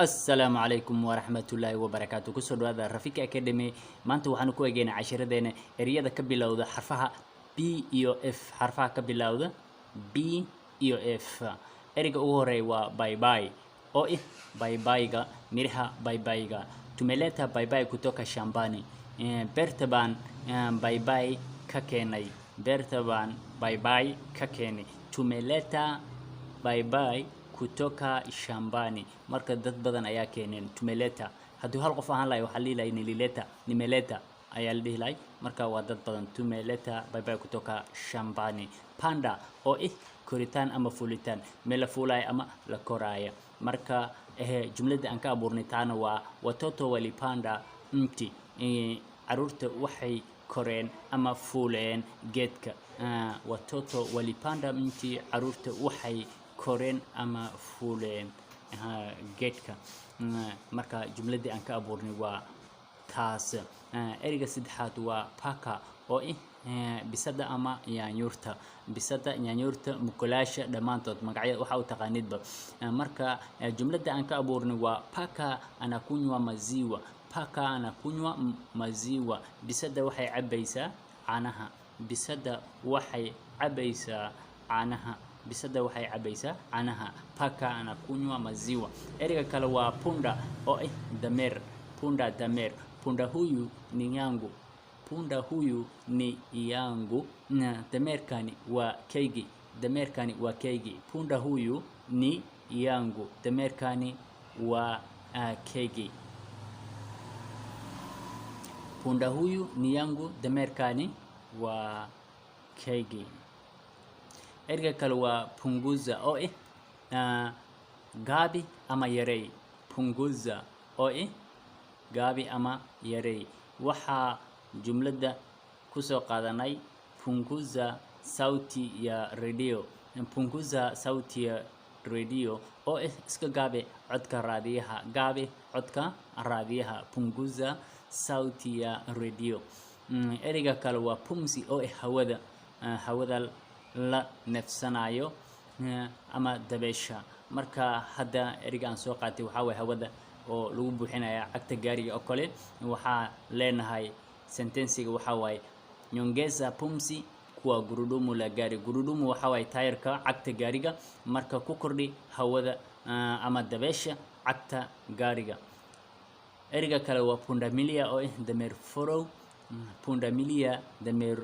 السلام عليكم ورحمة الله وبركاته كسر هذا رفيق أكاديمي ما أنتوا وحنا كويجينا عشرة دينا رياضة كبيلة حرفها B إيو F حرفها كبيلة B إيو F إرجع أوري وباي باي أو إيه باي بايجا ميرها باي بايجا tumeleta باي باي kutoka shambani bertaban باي باي ككيني bertaban باي باي ككيني tumeleta باي باي kutoka shambani marka dad badan ayaa keeneen tumeleta haduu hal qof ahaan lahayo waxa leeyahay nilileta nimeleta ayaa la dhihi marka waa dad badan tumeleta bye bye kutoka shambani panda oo koritaan ama fulitaan meel fuulay ama la koraaya marka jumlada aan ka abuurnay taana waa watoto walipanda mti caruurta waxay koreen ama fuuleen geedka watoto walipanda mti caruurta waxay koreen ama fuuleen geedka marka jumladii aan ka abuurnay waa taas eriga saddexaad waa paka oo bisada ama yaanyuurta mukulaasha dhamaantood magacyada waxa uu taqaanidba marka jumlada aan ka abuurnay waa paka anakunywa maziwa bisada waxay cabaysaa caanaha bisada waxay cabaysaa caanaha paka anakunywa maziwa eriga kale waa punda oo dameer punda huyu ni yangu na dameerkani waa kaygi punda huyu ni yangu dameerkani waa kaygi punda huyu ni yangu dameerkani waa kaygi eriga kale waa punguza oo gaabi ama yarey punguza oo gaabi ama yarey waxa jumlada ku soo qaadanay punguza sauti ya radio oo iska gaabi codka raadiyaha punguza sauti ya radio eriga kale waa pumsi oo hawada la nafsanayo ama dabeesha marka hadda eriga aan soo qaatay waxa way hawada oo lagu buuxinayo cagta gaariga oo kale waxa leenahay sentensiga waxa way nyongeza pumsi kwa gurudumu la gari gurudumu waxa way tayarka cagta gaariga marka ku kordhi hawada ama dabeesha cagta gaariga eriga kale waa pundamilia oo dameer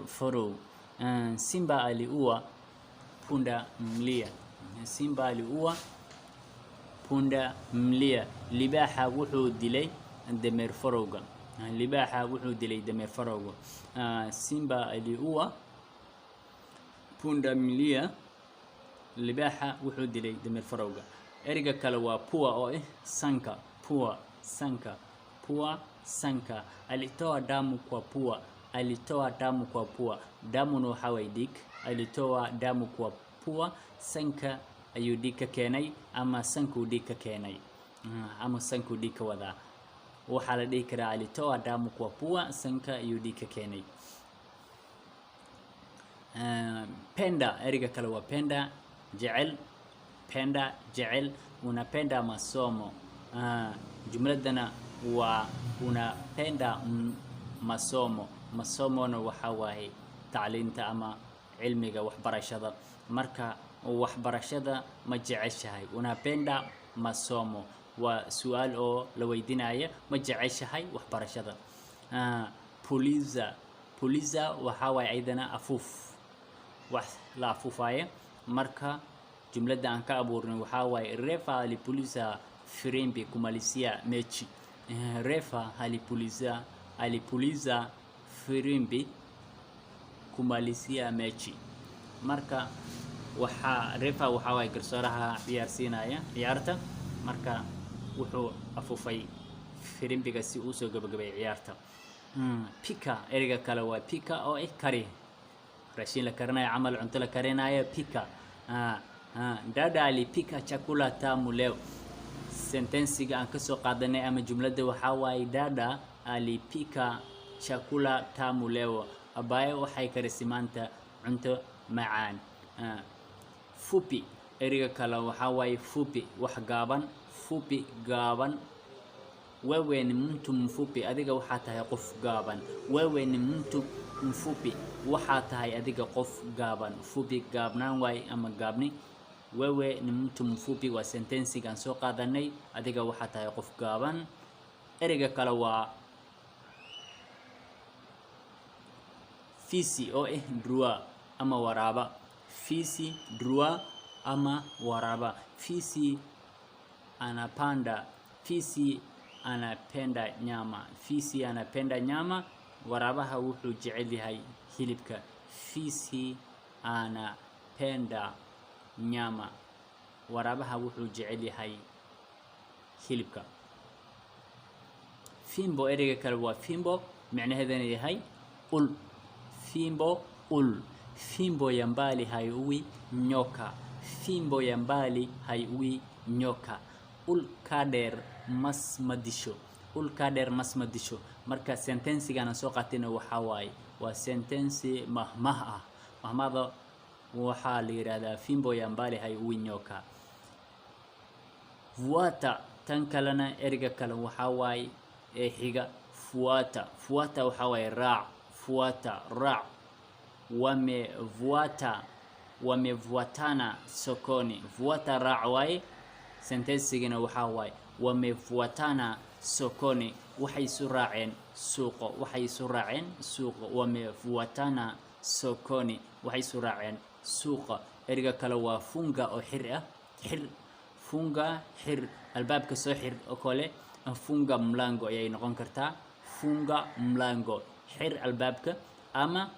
forow simba aliua punda mlia libaaxa wuxuu dilay dameer farowga simba aliua punda mlia libaaxa wuxuu dilay dameer farowga eriga kale waa pua oo sanka alitoa damu kwa pua damu no haway dik alitoa damu kwa pua sanka ayuu dika keenay ama sanku dika keenay ama sanku dika wada waxa la dhihi karaa alitoa damu kwa pua sanka ayuu dika keenay penda eriga kale waa penda jecel unapenda masomo jumladana waa unapenda masomona waxa waaye tacliinta ama cilmiga waxbarashada marka waxbarashada ma jeceshahay unapenda masomo waa su'aal oo la weydiinaya ma jeceshahay waxbarashada puliza waxa waaye aydana wax la afuufaya marka jumlada aan ka abuurnay waxa waaye refa alipuliza firimbi kumalizia mechi refa alipuliza firimbi kumalizia mechi marka refa waxa way garsooraha ciyaarsiinaya ciyaarta marka wuxuu afuufay firimbiga si uu soo gabagabay ciyaarta pika eriga kale waa pika oo kari raashin la karinayo amal cunto la karinayo pika dada alipika chakula tamu leo sentensiga aan ka soo qaadanay ama jumlada waxa way dada alipika chakula tamu leo abayo waxay karisimaanta cunto macaan fupi eriga kale waxa way fupi wax gaaban fupi gaaban. Wewe ni mtu mfupi, adiga waxaa tahay qof gaaban. Wewe ni mtu mfupi, waxaa tahay adiga qof gaaban. Fupi gaabnaan waay ama gaabni. Wewe ni mtu mfupi waa sentensigan soo qaadanay, adiga waxaa tahay qof gaaban. Ereyga kale waa fisi oo drua ama waraaba. Fisi, drua ama waraaba. Fisi anapanda, fisi anapenda nyama. Fisi anapenda nyama. Waraabaha wuxuu jecel yahay hilibka. Fisi anapenda nyama. Waraabaha wuxuu jecel yahay hilibka. Fimbo, ereyga kale waa fimbo, macnaheedana yahay ul. Fimbo, ul. Fimbo ya mbali haiui nyoka. Fimbo ya mbali haiui nyoka. Ul ka dheer mas ma disho. Ul ka dheer mas ma disho. Marka sentensigana soo qaatayna waxaa waaye waa sentensi mahmah ah. Mahmahda waxaa la yiraahdaa fimbo ya mbali haiui nyoka. Fuata, tan kalena ereyga kale waxaa waaye xiga fuata. Fuata waxaa waaye raac. Fuata, raac. Wamevuata, wamevuatana sokoni. Fuata raac waaye. Sentensigana waxaa waaye wamevuatana sokoni. Waxay isu raaceen suuqo. Waxay isu raaceen suuqo. Wamevuatana sokoni. Waxay isu raaceen suuqa. Ereyga kale waa funga oo xir ah. Xir. Funga, xir. Albaabka soo xir oo kale. Funga mlango ayay noqon kartaa. Funga mlango. Xir albaabka ama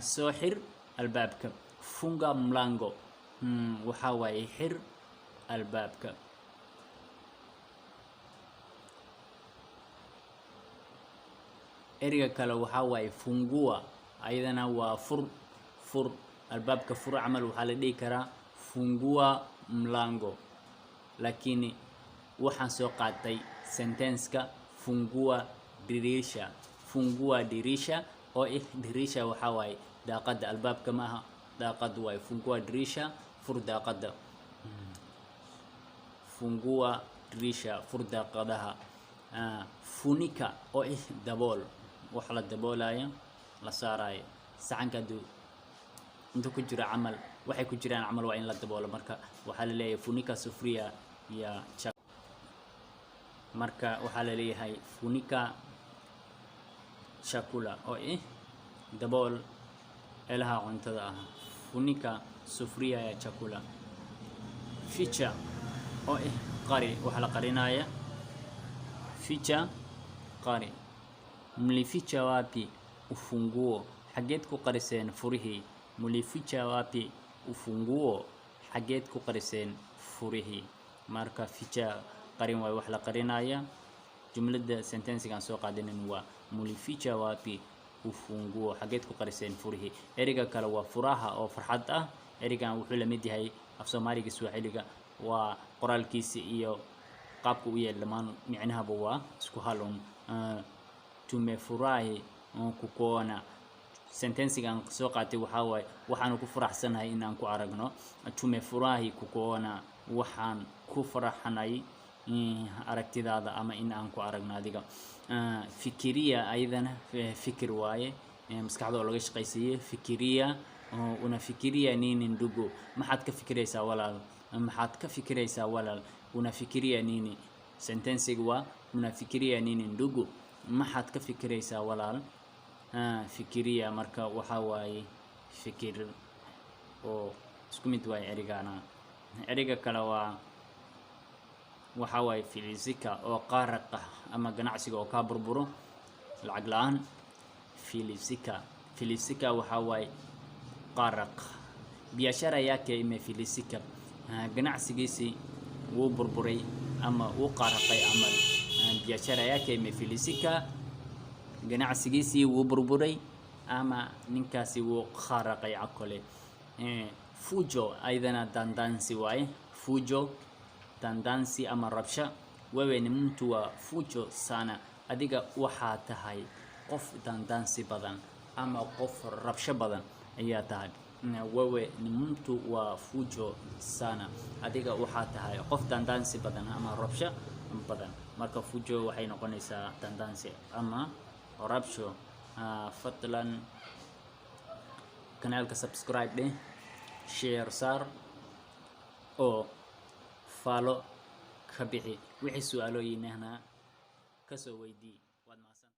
soo xir albaabka. Funga mlango. Waxaa waaye xir albaabka. Ereyga kale waxaa waaye fungua. Ayadana waa fur. Fur. Albaabka fur camal waxaa la dhihi karaa fungua mlango. Laakiin waxaan soo qaatay sentenska fungua dirisha. Fungua dirisha oo dirisha waxaa waaye daaqada. Albaabka ma aha, daaqad waaye. Fungua dirisha, fur daaqada. Fungua dirisha, fur daaqadaha. Funika oo dabool. Wax la daboolaya, la saarayo. Saxanka inta ku jira camal, waxay ku jiraan camal waa in la daboolo. Marka waxaa la leeyahay funika sufuria ya marka waxaa la leeyahay funika chakula oo dabool ilaha cuntada ah. Funika sufuria ya chakula. Ficha oo qari, waxa la qarinaya. Ficha, qari. Mlificha wapi ufunguo? Xageed ku qariseen furihii? Mlificha wapi ufunguo? Xageed ku qariseen furihii? Marka ficha qarin way wax la qarinaya. Jumlada sentensigan soo qaadanin waa mlificha wapi ufunguo? Xageed ku qariseen furihii? Ereyga kale waa furaha oo farxad ah. Ereygan wuxuu la mid yahay af Soomaaliga Swahiliga. Waa qoraalkiisa iyo qaabku u yahay dhamaan micnahaba waa isku halun. Tumefurahi kukuona. Sentensigan soo qaatay waxaa waaye waxaan ku faraxsanahay in aan ku aragno. Tumefurahi kukuona. Waxaan ku faraxanahay aragtidaada ama in aan ku aragno adiga. Fikiria ayadana fikir waaye. Maskaxda oo laga shaqaysiiyay. Fikiria, unafikiria nini ndugu? Maxaad ka fikiraysaa walaal? Maxaad ka fikiraysaa walaal? Unafikiria nini? Sentensiga waa unafikiria nini ndugu? Maxaad ka fikiraysaa walaal? Fikiria marka waxaa waaye fikir oo isku mid waaye ereygaana. Ereyga kale waa waxaa waaye filisika oo qaaraqa ama ganacsiga oo ka burburo lacag la'aan. Filisika. Filisika waxaa waaye qaaraq. Biashara yake imefilisika. Ganacsigiisii wuu burburay ama wuu qaaraqay amal. Biashara yake imefilisika. Ganacsigiisii wuu burburay ama ninkaasi wuu qaaraqay caqole. Fujo ayadana dandansi waaye. Fujo, dandansi ama rabsha. Wewe ni mtu wa fujo sana. Adiga waxaa tahay qof dandansi badan ama qof rabsho badan ayaa tahay. wewe ni mtu wa fujo sana, adiga waxaa tahay qof dandaansi badan ama rabsho badan. Marka fujo waxay noqonaysaa dandaansi ama rabsho. Fadlan kanaalka subscribe dheh, share saar oo follow ka bixi. Wixii su'aalooyin ahna ka soo weydii.